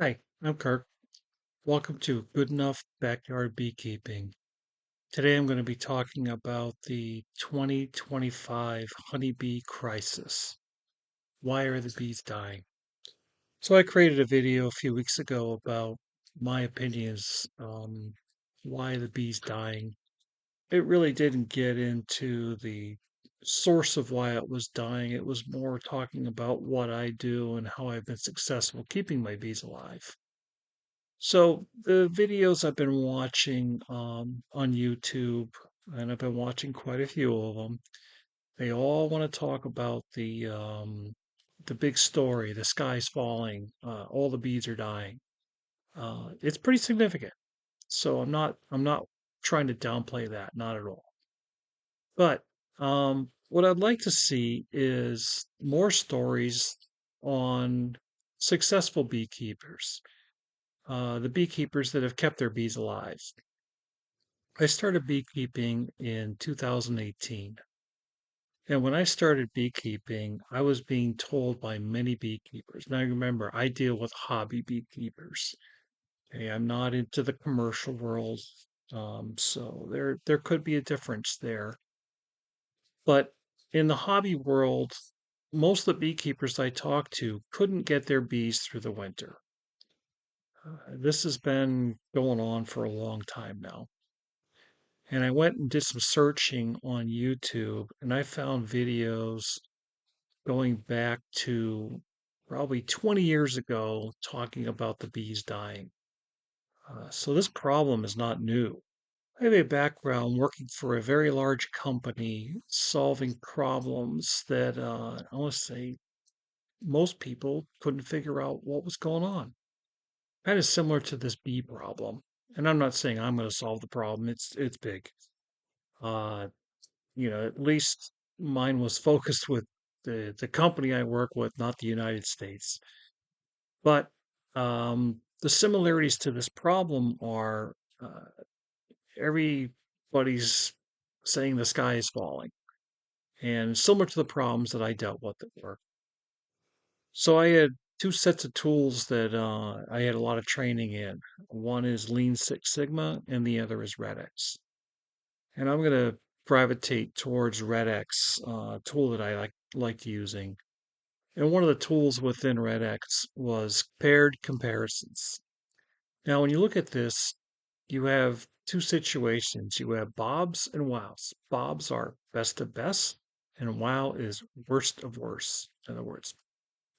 Hi, I'm Kirk. Welcome to Good Enough Backyard Beekeeping. Today I'm going to be talking about the 2025 Honeybee Crisis. Why are the bees dying? So I created a video a few weeks ago about my opinions on why the bees dying. It really didn't get into the source of why it was dying. It was more talking about what I do and how I've been successful keeping my bees alive. So the videos I've been watching on YouTube, and I've been watching quite a few of them, they all want to talk about the big story, the sky's falling, all the bees are dying. It's pretty significant. So I'm not trying to downplay that, not at all. But what I'd like to see is more stories on successful beekeepers, the beekeepers that have kept their bees alive. I started beekeeping in 2018. And when I started beekeeping, I was being told by many beekeepers. Now, remember, I deal with hobby beekeepers. Okay, I'm not into the commercial world. So there could be a difference there. But in the hobby world, most of the beekeepers I talked to couldn't get their bees through the winter. This has been going on for a long time now. And I went and did some searching on YouTube, and I found videos going back to probably 20 years ago talking about the bees dying. So this problem is not new. I have a background working for a very large company solving problems that I want to say most people couldn't figure out what was going on. Kind of similar to this bee problem. And I'm not saying I'm going to solve the problem. It's big. Uh, at least mine was focused with the company I work with, not the United States. But the similarities to this problem are everybody's saying the sky is falling, and similar to the problems that I dealt with at work. So I had two sets of tools that I had a lot of training in. One is Lean Six Sigma, and the other is Red X. And I'm going to gravitate towards Red X tool that I liked using. And one of the tools within Red X was paired comparisons. Now, when you look at this, you have two situations. You have Bobs and Wows. Bobs are best of best, and Wow is worst of worst. In other words,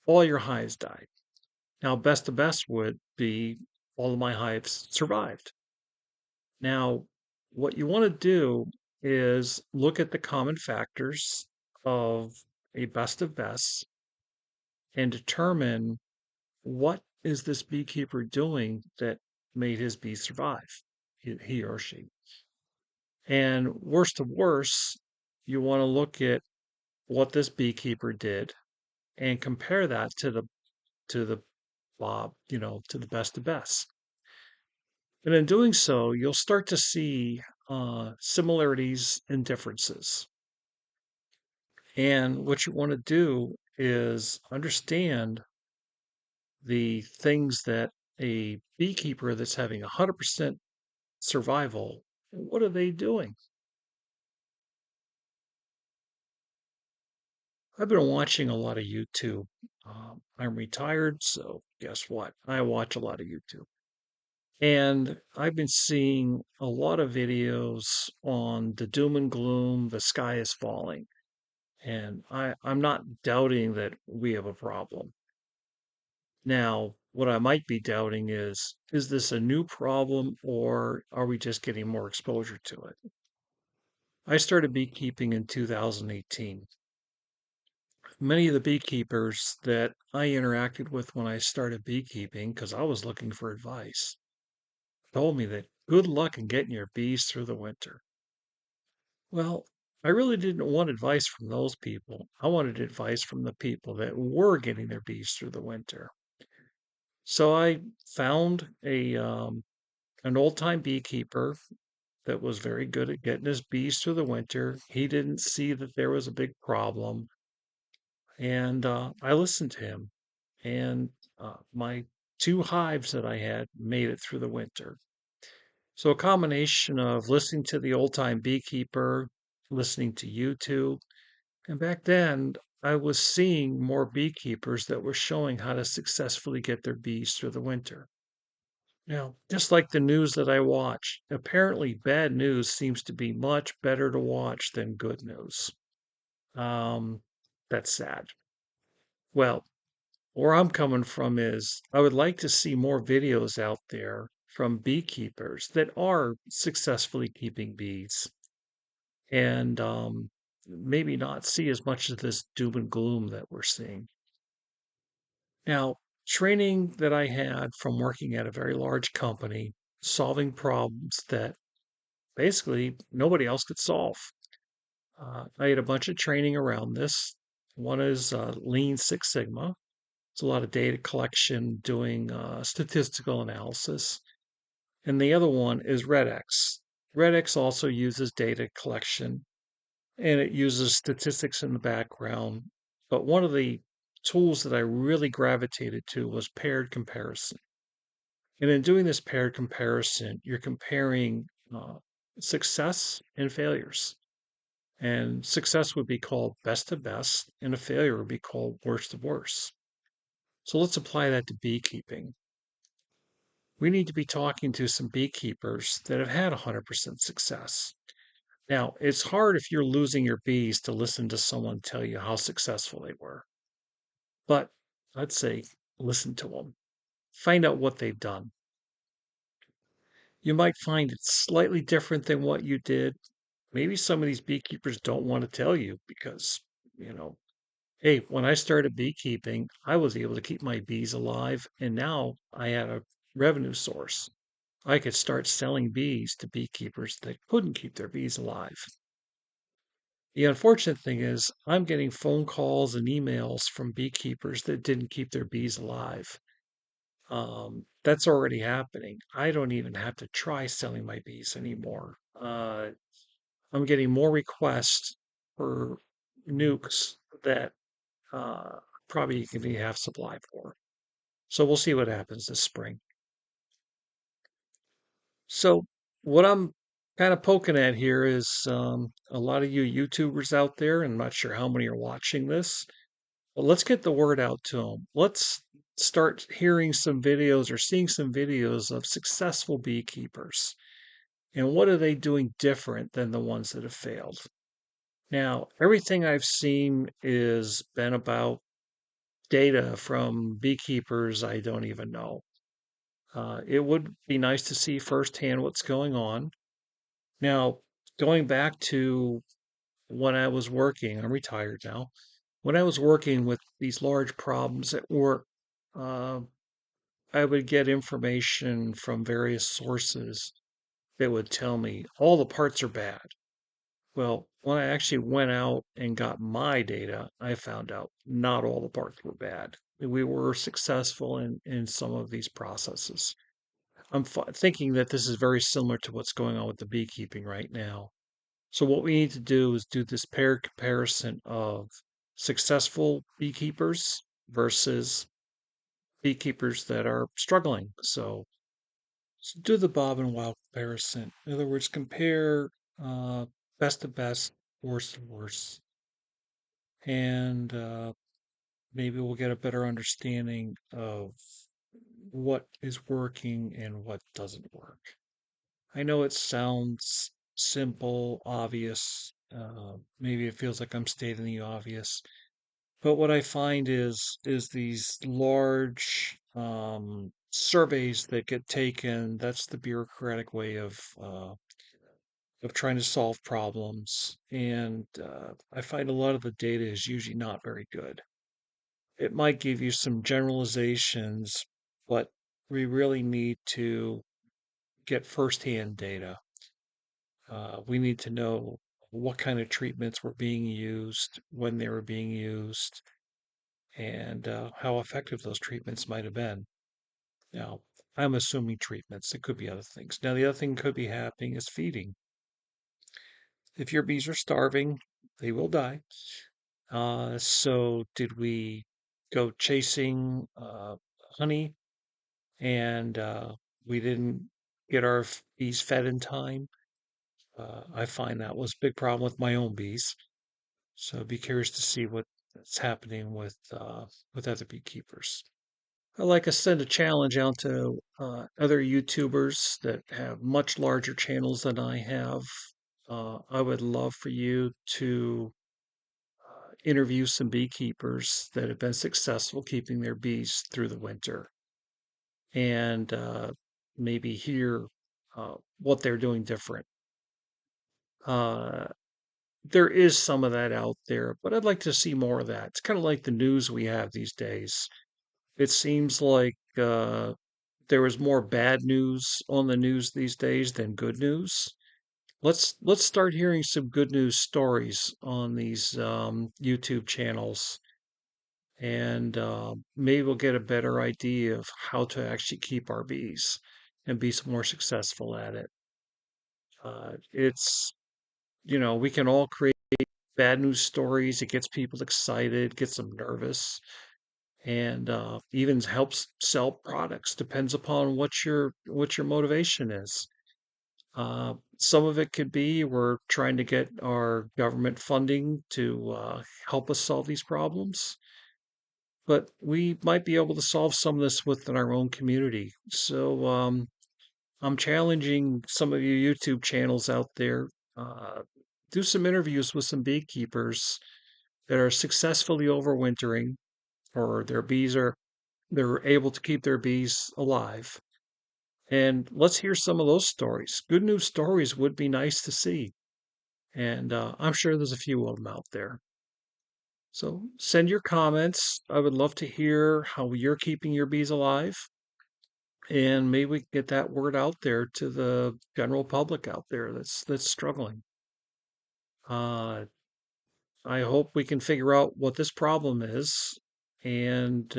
all your hives died. Now, best of best would be all of my hives survived. Now, what you want to do is look at the common factors of a best of best and determine what is this beekeeper doing that made his bees survive, he or she. And worst of worst, you want to look at what this beekeeper did and compare that to the Bob, to the best of best. And in doing so, you'll start to see similarities and differences. And what you want to do is understand the things that a beekeeper that's having 100% survival, what are they doing? I've been watching a lot of YouTube. I'm retired, so guess what? I watch a lot of YouTube. And I've been seeing a lot of videos on the doom and gloom, the sky is falling. And I'm not doubting that we have a problem. Now, what I might be doubting is this a new problem or are we just getting more exposure to it? I started beekeeping in 2018. Many of the beekeepers that I interacted with when I started beekeeping, because I was looking for advice, told me that good luck in getting your bees through the winter. Well, I really didn't want advice from those people. I wanted advice from the people that were getting their bees through the winter. So I found an old time beekeeper that was very good at getting his bees through the winter. He didn't see that there was a big problem, and I listened to him. And my two hives that I had made it through the winter. So a combination of listening to the old time beekeeper, listening to YouTube, and back then I was seeing more beekeepers that were showing how to successfully get their bees through the winter. Now, just like the news that I watch, apparently bad news seems to be much better to watch than good news. Um, that's sad. Well, where I'm coming from is I would like to see more videos out there from beekeepers that are successfully keeping bees and maybe not see as much of this doom and gloom that we're seeing. Now, training that I had from working at a very large company, solving problems that basically nobody else could solve. I had a bunch of training around this. One is Lean Six Sigma. It's a lot of data collection, doing statistical analysis. And the other one is RedX. RedX also uses data collection and it uses statistics in the background. But one of the tools that I really gravitated to was paired comparison. And in doing this paired comparison, you're comparing success and failures. And success would be called best to best, and a failure would be called worst to worst. So let's apply that to beekeeping. We need to be talking to some beekeepers that have had 100% success. Now, it's hard if you're losing your bees to listen to someone tell you how successful they were. But I'd say listen to them, find out what they've done. You might find it slightly different than what you did. Maybe some of these beekeepers don't want to tell you because, you know, hey, when I started beekeeping, I was able to keep my bees alive, and now I had a revenue source. I could start selling bees to beekeepers that couldn't keep their bees alive. The unfortunate thing is, I'm getting phone calls and emails from beekeepers that didn't keep their bees alive. That's already happening. I don't even have to try selling my bees anymore. I'm getting more requests for nukes that probably you can have supply for. So we'll see what happens this spring. So what I'm kind of poking at here is a lot of you YouTubers out there, and I'm not sure how many are watching this, but let's get the word out to them. Let's start hearing some videos or seeing some videos of successful beekeepers. And what are they doing different than the ones that have failed? Now, everything I've seen is been about data from beekeepers I don't even know. It would be nice to see firsthand what's going on. Now, going back to when I was working, I'm retired now. When I was working with these large problems at work, uh, I would get information from various sources that would tell me all the parts are bad. Well, when I actually went out and got my data, I found out not all the parts were bad. We were successful in some of these processes. Thinking that this is very similar to what's going on with the beekeeping right now. So what we need to do is do this paired comparison of successful beekeepers versus beekeepers that are struggling. So do the Bob and Wow comparison. In other words, compare uh, best to best, worst to worst, and maybe we'll get a better understanding of what is working and what doesn't work. I know it sounds simple, obvious. Maybe it feels like I'm stating the obvious, but what I find is these large surveys that get taken. That's the bureaucratic way of trying to solve problems, and I find a lot of the data is usually not very good. It might give you some generalizations, but we really need to get firsthand data. We need to know what kind of treatments were being used, when they were being used, and how effective those treatments might have been. Now, I'm assuming treatments. It could be other things. Now, the other thing could be happening is feeding. If your bees are starving, they will die. So, did we go chasing honey? and we didn't get our bees fed in time. I find that was a big problem with my own bees. So be curious to see what's happening with other beekeepers. I like to send a challenge out to other YouTubers that have much larger channels than I have. I would love for you to interview some beekeepers that have been successful keeping their bees through the winter and maybe hear what they're doing different. Uh, there is some of that out there, but I'd like to see more of that. It's kind of like the news we have these days. It seems like there is more bad news on the news these days than good news. Let's start hearing some good news stories on these YouTube channels, and maybe we'll get a better idea of how to actually keep our bees and be more successful at it. It's we can all create bad news stories. It gets people excited, gets them nervous, and even helps sell products. Depends upon what your motivation is. Some of it could be we're trying to get our government funding to help us solve these problems, but we might be able to solve some of this within our own community. So I'm challenging some of you YouTube channels out there. Uh, do some interviews with some beekeepers that are successfully overwintering, or they're able to keep their bees alive. And let's hear some of those stories. Good news stories would be nice to see. And I'm sure there's a few of them out there. So send your comments. I would love to hear how you're keeping your bees alive. And maybe we can get that word out there to the general public out there that's struggling. Uh, I hope we can figure out what this problem is, and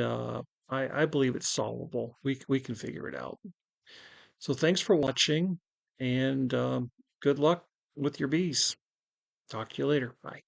I believe it's solvable. We can figure it out. So thanks for watching, and good luck with your bees. Talk to you later. Bye.